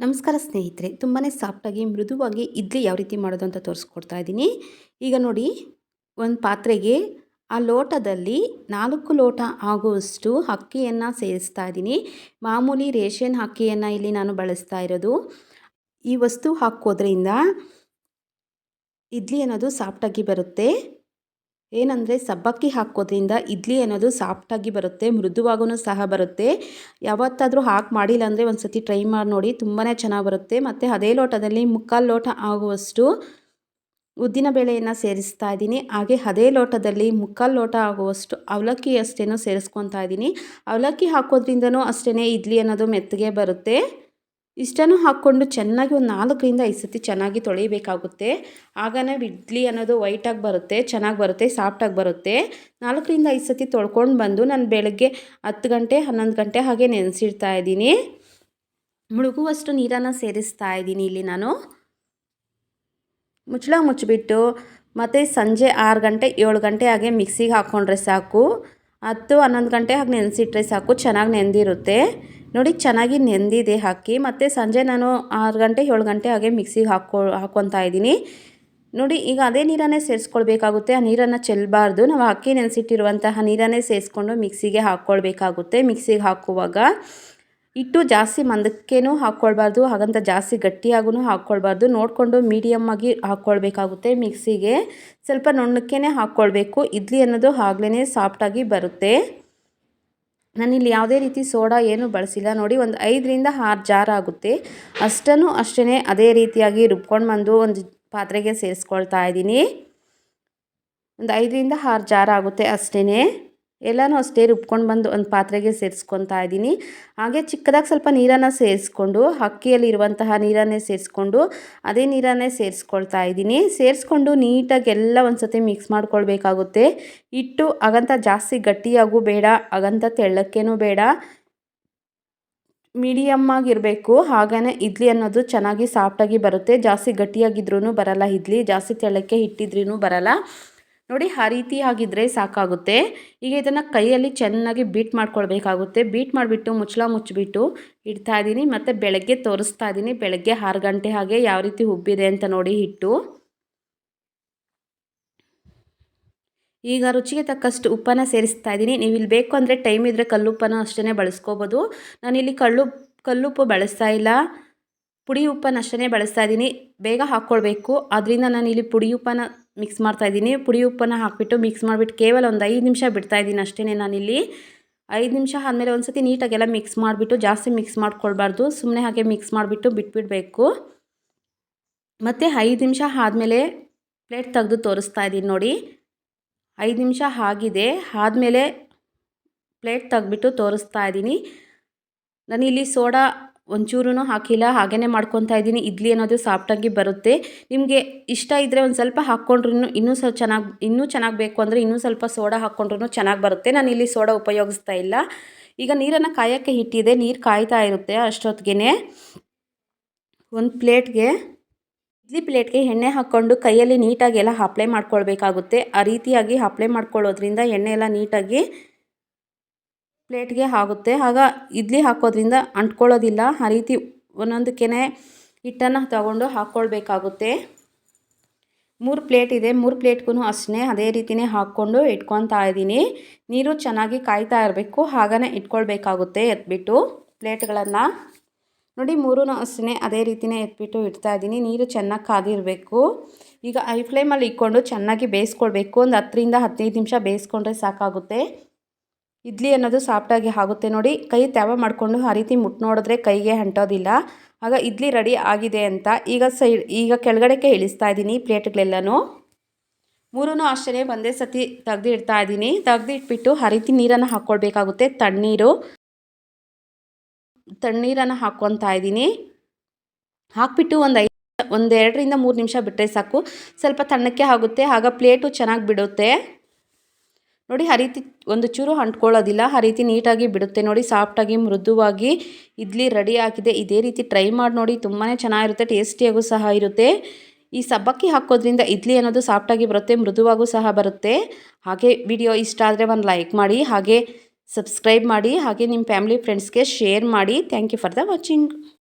ನಮಸ್ಕಾರ ಸ್ನೇಹಿತರೆ, ತುಂಬಾ ಸಾಫ್ಟಾಗಿ ಮೃದುವಾಗಿ ಇಡ್ಲಿ ಯಾವ ರೀತಿ ಮಾಡೋದು ಅಂತ ತೋರಿಸ್ಕೊಡ್ತಾ ಇದ್ದೀನಿ. ಈಗ ನೋಡಿ, ಒಂದು ಪಾತ್ರೆಗೆ ಆ ಲೋಟದಲ್ಲಿ 4 ಲೋಟ ಆಗುವಷ್ಟು ಅಕ್ಕಿಯನ್ನು ಸೇರಿಸ್ತಾ ಇದ್ದೀನಿ. ಮಾಮೂಲಿ ರೇಷನ್ ಅಕ್ಕಿಯನ್ನು ಇಲ್ಲಿ ನಾನು ಬಳಸ್ತಾ ಇರೋದು. ಈ ವಸ್ತು ಹಾಕೋದ್ರಿಂದ ಇಡ್ಲಿ ಅನ್ನೋದು ಸಾಫ್ಟಾಗಿ ಬರುತ್ತೆ. ಏನಂದರೆ ಸಬ್ಬಕ್ಕಿ ಹಾಕೋದ್ರಿಂದ ಇಡ್ಲಿ ಅನ್ನೋದು ಸಾಫ್ಟಾಗಿ ಬರುತ್ತೆ, ಮೃದುವಾಗೂ ಸಹ ಬರುತ್ತೆ. ಯಾವತ್ತಾದರೂ ಹಾಕಿ ಮಾಡಿಲ್ಲ ಅಂದರೆ ಒಂದು ಸತಿ ಟ್ರೈ ಮಾಡಿ ನೋಡಿ, ತುಂಬಾ ಚೆನ್ನಾಗಿ ಬರುತ್ತೆ. ಮತ್ತು ಅದೇ ಲೋಟದಲ್ಲಿ 3/4 ಲೋಟ ಆಗುವಷ್ಟು ಉದ್ದಿನ ಬೇಳೆಯನ್ನು ಸೇರಿಸ್ತಾ ಇದ್ದೀನಿ. ಹಾಗೆ ಅದೇ ಲೋಟದಲ್ಲಿ 3/4 ಲೋಟ ಆಗುವಷ್ಟು ಅವಲಕ್ಕಿ ಅಷ್ಟೇನೂ ಸೇರಿಸ್ಕೊತಾ ಇದ್ದೀನಿ. ಅವಲಕ್ಕಿ ಹಾಕೋದ್ರಿಂದನೂ ಅಷ್ಟೇ ಇಡ್ಲಿ ಅನ್ನೋದು ಮೆತ್ತಗೆ ಬರುತ್ತೆ. ಇಷ್ಟನ್ನು ಹಾಕ್ಕೊಂಡು ಚೆನ್ನಾಗಿ ಒಂದು 4ರಿಂದ 5 ಸತಿ ಚೆನ್ನಾಗಿ ತೊಳಿಬೇಕಾಗುತ್ತೆ. ಆಗನೇ ಇಡ್ಲಿ ಅನ್ನೋದು ವೈಟಾಗಿ ಬರುತ್ತೆ, ಚೆನ್ನಾಗಿ ಬರುತ್ತೆ, ಸಾಫ್ಟಾಗಿ ಬರುತ್ತೆ. 4ರಿಂದ 5 ಸತಿ ತೊಳ್ಕೊಂಡು ಬಂದು ನಾನು ಬೆಳಗ್ಗೆ 10 ಗಂಟೆ 11 ಗಂಟೆ ಹಾಗೆ ನೆನೆಸಿಡ್ತಾ ಇದ್ದೀನಿ. ಮುಳುಗುವಷ್ಟು ನೀರನ್ನು ಸೇರಿಸ್ತಾ ಇದ್ದೀನಿ ಇಲ್ಲಿ ನಾನು. ಮುಚ್ಚಳ ಮುಚ್ಚಿಬಿಟ್ಟು ಮತ್ತು ಸಂಜೆ 6 ಗಂಟೆ 7 ಗಂಟೆ ಹಾಗೆ ಮಿಕ್ಸಿಗೆ ಹಾಕ್ಕೊಂಡ್ರೆ ಸಾಕು. 10 11 ಗಂಟೆ ಹಾಗೆ ನೆನೆಸಿಟ್ರೆ ಸಾಕು, ಚೆನ್ನಾಗಿ ನೆಂದಿರುತ್ತೆ. ನೋಡಿ, ಚೆನ್ನಾಗಿ ನೆಂದಿದೆ ಅಕ್ಕಿ. ಮತ್ತು ಸಂಜೆ ನಾನು 6 ಗಂಟೆ 7 ಗಂಟೆ ಹಾಗೆ ಮಿಕ್ಸಿಗೆ ಹಾಕ್ಕೊತಾ ಇದ್ದೀನಿ. ನೋಡಿ, ಈಗ ಅದೇ ನೀರನ್ನೇ ಸೇರಿಸ್ಕೊಳ್ಬೇಕಾಗುತ್ತೆ. ಆ ನೀರನ್ನು ಚೆಲ್ಲಬಾರ್ದು. ನಾವು ಅಕ್ಕಿ ನೆನೆಸಿಟ್ಟಿರುವಂತಹ ನೀರನ್ನೇ ಸೇರಿಸ್ಕೊಂಡು ಮಿಕ್ಸಿಗೆ ಹಾಕ್ಕೊಳ್ಬೇಕಾಗುತ್ತೆ. ಮಿಕ್ಸಿಗೆ ಹಾಕುವಾಗ ಹಿಟ್ಟು ಜಾಸ್ತಿ ಮಂದಕ್ಕೇನೂ ಹಾಕ್ಕೊಳ್ಬಾರ್ದು, ಹಾಗಂತ ಜಾಸ್ತಿ ಗಟ್ಟಿಯಾಗೂ ಹಾಕ್ಕೊಳ್ಬಾರ್ದು. ನೋಡಿಕೊಂಡು ಮೀಡಿಯಮ್ಮಾಗಿ ಹಾಕ್ಕೊಳ್ಬೇಕಾಗುತ್ತೆ. ಮಿಕ್ಸಿಗೆ ಸ್ವಲ್ಪ ನುಣ್ಣಕ್ಕೇ ಹಾಕ್ಕೊಳ್ಬೇಕು. ಇಡ್ಲಿ ಅನ್ನೋದು ಆಗ್ಲೇ ಸಾಫ್ಟಾಗಿ ಬರುತ್ತೆ. ನಾನಿಲ್ಲಿ ಯಾವುದೇ ರೀತಿ ಸೋಡಾ ಏನೂ ಬಳಸಿಲ್ಲ. ನೋಡಿ, ಒಂದು 5ರಿಂದ 6 ಜಾರ್ ಆಗುತ್ತೆ. ಅಷ್ಟೇ ಅದೇ ರೀತಿಯಾಗಿ ರುಬ್ಕೊಂಡು ಬಂದು ಒಂದು ಪಾತ್ರೆಗೆ ಸೇರಿಸ್ಕೊಳ್ತಾ ಇದ್ದೀನಿ. ಒಂದು 5ರಿಂದ 6 ಜಾರ್ ಆಗುತ್ತೆ ಅಷ್ಟೇ. ಎಲ್ಲನೂ ಅಷ್ಟೇ ರುಬ್ಕೊಂಡು ಬಂದು ಒಂದು ಪಾತ್ರೆಗೆ ಸೇರಿಸ್ಕೊತಾ ಇದ್ದೀನಿ. ಹಾಗೆ ಚಿಕ್ಕದಾಗಿ ಸ್ವಲ್ಪ ನೀರನ್ನು ಸೇರಿಸ್ಕೊಂಡು, ಅಕ್ಕಿಯಲ್ಲಿರುವಂತಹ ನೀರನ್ನೇ ಸೇರಿಸ್ಕೊಂಡು ಅದೇ ನೀರನ್ನೇ ಸೇರಿಸ್ಕೊಳ್ತಾ ಇದ್ದೀನಿ. ಸೇರಿಸ್ಕೊಂಡು ನೀಟಾಗಿ ಎಲ್ಲ ಒಂದು ಸತಿ ಮಿಕ್ಸ್ ಮಾಡ್ಕೊಳ್ಬೇಕಾಗುತ್ತೆ. ಹಿಟ್ಟು ಹಾಗಂತ ಜಾಸ್ತಿ ಗಟ್ಟಿಯಾಗೂ ಬೇಡ, ಹಾಗಂತ ತೆಳ್ಳಕ್ಕೇನೂ ಬೇಡ, ಮೀಡಿಯಮ್ಮಾಗಿರಬೇಕು. ಹಾಗೇ ಇಡ್ಲಿ ಅನ್ನೋದು ಚೆನ್ನಾಗಿ ಸಾಫ್ಟಾಗಿ ಬರುತ್ತೆ. ಜಾಸ್ತಿ ಗಟ್ಟಿಯಾಗಿದ್ರೂ ಬರಲ್ಲ ಇಡ್ಲಿ, ಜಾಸ್ತಿ ತೆಳ್ಳಕ್ಕೆ ಇಟ್ಟಿದ್ರೂ ಬರಲ್ಲ. ನೋಡಿ, ಆ ರೀತಿ ಆಗಿದ್ದರೆ ಸಾಕಾಗುತ್ತೆ. ಈಗ ಇದನ್ನು ಕೈಯಲ್ಲಿ ಚೆನ್ನಾಗಿ ಬೀಟ್ ಮಾಡ್ಕೊಳ್ಬೇಕಾಗುತ್ತೆ. ಬೀಟ್ ಮಾಡಿಬಿಟ್ಟು ಮುಚ್ಚಳ ಮುಚ್ಚಿಬಿಟ್ಟು ಇಡ್ತಾ ಇದ್ದೀನಿ. ಮತ್ತು ಬೆಳಗ್ಗೆ ತೋರಿಸ್ತಾ ಇದ್ದೀನಿ. ಬೆಳಗ್ಗೆ 6 ಗಂಟೆ ಹಾಗೆ ಯಾವ ರೀತಿ ಉಬ್ಬಿದೆ ಅಂತ ನೋಡಿ ಹಿಟ್ಟು. ಈಗ ರುಚಿಗೆ ತಕ್ಕಷ್ಟು ಉಪ್ಪನ್ನು ಸೇರಿಸ್ತಾ ಇದ್ದೀನಿ. ನೀವು ಇಲ್ಲಿ ಬೇಕು ಅಂದರೆ ಟೈಮ್ ಇದ್ದರೆ ಕಲ್ಲುಪ್ಪನ್ನು ಅಷ್ಟೇ ಬಳಸ್ಕೋಬೋದು. ನಾನಿಲ್ಲಿ ಕಲ್ಲುಪ್ಪು ಬಳಸ್ತಾ ಇಲ್ಲ, ಪುಡಿ ಉಪ್ಪನ್ನು ಅಷ್ಟೇ ಬಳಸ್ತಾ ಇದ್ದೀನಿ. ಬೇಗ ಹಾಕ್ಕೊಳ್ಬೇಕು, ಆದ್ದರಿಂದ ನಾನಿಲ್ಲಿ ಪುಡಿ ಉಪ್ಪನ್ನು ಮಿಕ್ಸ್ ಮಾಡ್ತಾ ಇದ್ದೀನಿ. ಪುಡಿ ಉಪ್ಪನ್ನು ಹಾಕಿಬಿಟ್ಟು ಮಿಕ್ಸ್ ಮಾಡಿಬಿಟ್ಟು ಕೇವಲ ಒಂದು 5 ನಿಮಿಷ ಬಿಡ್ತಾ ಇದ್ದೀನಿ ಅಷ್ಟೇ. ನಾನಿಲ್ಲಿ 5 ನಿಮಿಷ ಆದಮೇಲೆ ಒಂದು ಸತಿ ನೀಟಾಗೆಲ್ಲ ಮಿಕ್ಸ್ ಮಾಡಿಬಿಟ್ಟು, ಜಾಸ್ತಿ ಮಿಕ್ಸ್ ಮಾಡ್ಕೊಳ್ಬಾರ್ದು, ಸುಮ್ಮನೆ ಹಾಗೆ ಮಿಕ್ಸ್ ಮಾಡಿಬಿಟ್ಟು ಬಿಟ್ಬಿಡಬೇಕು. ಮತ್ತು 5 ನಿಮಿಷ ಆದಮೇಲೆ ಪ್ಲೇಟ್ ತೆಗೆದು ತೋರಿಸ್ತಾ ಇದ್ದೀನಿ ನೋಡಿ. 5 ನಿಮಿಷ ಆಗಿದೆ. ಆದಮೇಲೆ ಪ್ಲೇಟ್ ತೆಗೆದ್ಬಿಟ್ಟು ತೋರಿಸ್ತಾ ಇದ್ದೀನಿ. ನಾನಿಲ್ಲಿ ಸೋಡಾ ಒಂಚೂರೂ ಹಾಕಿಲ್ಲ, ಹಾಗೇ ಮಾಡ್ಕೊತಾ ಇದ್ದೀನಿ. ಇಡ್ಲಿ ಅನ್ನೋದು ಸಾಫ್ಟಾಗಿ ಬರುತ್ತೆ. ನಿಮಗೆ ಇಷ್ಟ ಇದ್ದರೆ ಒಂದು ಸ್ವಲ್ಪ ಹಾಕ್ಕೊಂಡ್ರೂ ಇನ್ನೂ ಚೆನ್ನಾಗಿ ಬೇಕು ಅಂದರೆ ಇನ್ನೂ ಸ್ವಲ್ಪ ಸೋಡಾ ಹಾಕ್ಕೊಂಡ್ರೂ ಚೆನ್ನಾಗಿ ಬರುತ್ತೆ. ನಾನಿಲ್ಲಿ ಸೋಡಾ ಉಪಯೋಗಿಸ್ತಾ ಇಲ್ಲ. ಈಗ ನೀರನ್ನು ಕಾಯೋಕ್ಕೆ ಇಟ್ಟಿದೆ, ನೀರು ಕಾಯ್ತಾ ಇರುತ್ತೆ. ಅಷ್ಟೊತ್ತಿಗೆ ಒಂದು ಇಡ್ಲಿ ಪ್ಲೇಟ್ಗೆ ಎಣ್ಣೆ ಹಾಕ್ಕೊಂಡು ಕೈಯಲ್ಲಿ ನೀಟಾಗಿ ಎಲ್ಲ ಅಪ್ಲೈ ಮಾಡ್ಕೊಳ್ಬೇಕಾಗುತ್ತೆ. ಆ ರೀತಿಯಾಗಿ ಅಪ್ಲೈ ಮಾಡ್ಕೊಳ್ಳೋದ್ರಿಂದ ಎಣ್ಣೆ ಎಲ್ಲ ನೀಟಾಗಿ ಪ್ಲೇಟ್ಗೆ ಆಗುತ್ತೆ. ಆಗ ಇಡ್ಲಿ ಹಾಕೋದ್ರಿಂದ ಅಂಟ್ಕೊಳ್ಳೋದಿಲ್ಲ. ಆ ರೀತಿ ಒಂದೊಂದಕ್ಕೆ ಹಿಟ್ಟನ್ನು ತಗೊಂಡು ಹಾಕ್ಕೊಳ್ಬೇಕಾಗುತ್ತೆ. 3 ಪ್ಲೇಟ್ ಇದೆ, 3 ಪ್ಲೇಟ್ಗೂ ಅಷ್ಟೇ ಅದೇ ರೀತಿಯೇ ಹಾಕ್ಕೊಂಡು ಇಟ್ಕೊತಾ ಇದ್ದೀನಿ. ನೀರು ಚೆನ್ನಾಗಿ ಕಾಯ್ತಾ ಇರಬೇಕು, ಹಾಗೇ ಇಟ್ಕೊಳ್ಬೇಕಾಗುತ್ತೆ ಎತ್ಬಿಟ್ಟು ಪ್ಲೇಟ್ಗಳನ್ನು. ನೋಡಿ, 3 ಅಷ್ಟೇ ಅದೇ ರೀತಿಯೇ ಎತ್ಬಿಟ್ಟು ಇಡ್ತಾ ಇದ್ದೀನಿ. ನೀರು ಚೆನ್ನಾಗಿ ಕಾದಿರಬೇಕು. ಈಗ ಹೈ ಫ್ಲೇಮಲ್ಲಿ ಇಟ್ಕೊಂಡು ಚೆನ್ನಾಗಿ ಬೇಯಿಸ್ಕೊಳ್ಬೇಕು. ಒಂದು 10ರಿಂದ 15 ನಿಮಿಷ ಬೇಯಿಸ್ಕೊಂಡ್ರೆ ಸಾಕಾಗುತ್ತೆ. ಇಡ್ಲಿ ಅನ್ನೋದು ಸಾಫ್ಟಾಗಿ ಆಗುತ್ತೆ. ನೋಡಿ, ಕೈ ತ್ಯಾವ ಮಾಡಿಕೊಂಡು ಆ ರೀತಿ ಮುಟ್ಟು ನೋಡಿದ್ರೆ ಕೈಗೆ ಅಂಟೋದಿಲ್ಲ. ಆಗ ಇಡ್ಲಿ ರೆಡಿ ಆಗಿದೆ ಅಂತ. ಈಗ ಕೆಳಗಡೆಗೆ ಇಳಿಸ್ತಾ ಇದ್ದೀನಿ ಪ್ಲೇಟ್ಗಳೆಲ್ಲನೂ. 3 ಅಷ್ಟೇ ಒಂದೇ ಸತಿ ತೆಗೆದು ಇಡ್ತಾ ಇದ್ದೀನಿ. ತೆಗೆದು ಇಟ್ಬಿಟ್ಟು ಆ ರೀತಿ ನೀರನ್ನು ಹಾಕ್ಕೊಳ್ಬೇಕಾಗುತ್ತೆ. ತಣ್ಣೀರನ್ನು ಹಾಕ್ಕೊತಾ ಇದ್ದೀನಿ. ಹಾಕ್ಬಿಟ್ಟು ಒಂದು 2ರಿಂದ 3 ನಿಮಿಷ ಬಿಟ್ಟರೆ ಸಾಕು. ಸ್ವಲ್ಪ ತಣ್ಣಕ್ಕೆ ಆಗುತ್ತೆ, ಆಗ ಪ್ಲೇಟು ಚೆನ್ನಾಗಿ ಬಿಡುತ್ತೆ. ನೋಡಿ, ಆ ರೀತಿ ಒಂದು ಚೂರು ಅಂಟ್ಕೊಳ್ಳೋದಿಲ್ಲ, ಆ ರೀತಿ ನೀಟಾಗಿ ಬಿಡುತ್ತೆ. ನೋಡಿ, ಸಾಫ್ಟಾಗಿ ಮೃದುವಾಗಿ ಇಡ್ಲಿ ರೆಡಿ ಆಗಿದೆ. ಇದೇ ರೀತಿ ಟ್ರೈ ಮಾಡಿ ನೋಡಿ, ತುಂಬಾ ಚೆನ್ನಾಗಿರುತ್ತೆ, ಟೇಸ್ಟಿಯಾಗೂ ಸಹ ಇರುತ್ತೆ. ಈ ಸಬ್ಬಕ್ಕಿ ಹಾಕೋದ್ರಿಂದ ಇಡ್ಲಿ ಅನ್ನೋದು ಸಾಫ್ಟಾಗಿ ಬರುತ್ತೆ, ಮೃದುವಾಗೂ ಸಹ ಬರುತ್ತೆ. ಹಾಗೆ ವಿಡಿಯೋ ಇಷ್ಟ ಆದರೆ ಒಂದು ಲೈಕ್ ಮಾಡಿ, ಹಾಗೆ ಸಬ್ಸ್ಕ್ರೈಬ್ ಮಾಡಿ, ಹಾಗೆ ನಿಮ್ಮ ಫ್ಯಾಮಿಲಿ ಫ್ರೆಂಡ್ಸ್ಗೆ ಶೇರ್ ಮಾಡಿ. Thank you for the watching.